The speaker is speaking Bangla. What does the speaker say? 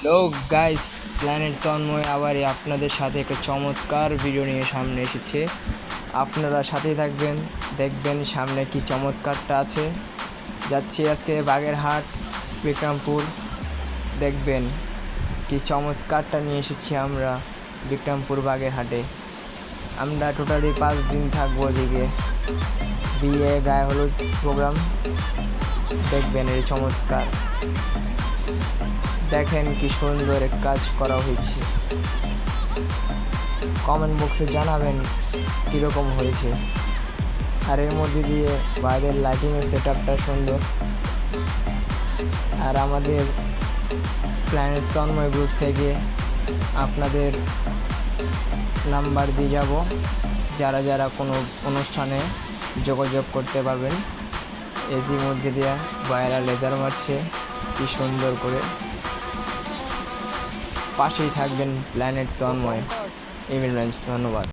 হ্যালো গাইস, প্ল্যানেট তন্ময় আবার আপনাদের সাথে একটা চমৎকার ভিডিও নিয়ে সামনে এসেছে। আপনারা সাথেই থাকবেন, দেখবেন সামনে কি চমৎকারটা আছে। যাচ্ছি আজকে বাগেরহাট, বিক্রমপুর। দেখবেন কি চমৎকারটা নিয়ে এসেছি আমরা বিক্রমপুর বাগেরহাটে। আমরা টোটালি 5 দিন থাকবো ওদিকে। বিয়ে, গায়ে হলুদ প্রোগ্রাম। দেখবেন এই চমৎকার, দেখেন কি সুন্দর কাজ করা হয়েছে। কমেন্ট বক্সে জানাবেন কীরকম হয়েছে। আর এর মধ্যে দিয়ে বাইরের লাইটিংয়ের সেট আপটা সুন্দর। আর আমাদের প্ল্যানেট তন্ময় গ্রুপ থেকে আপনাদের নাম্বার দিয়ে যাব, যারা যারা কোনো অনুষ্ঠানে যোগাযোগ করতে পারবেন। এর মধ্যে দিয়ে বাইরা লেজার মারছে কি সুন্দর করে। পাশেই থাকবেন প্ল্যানেট তন্ময়। ধন্যবাদ।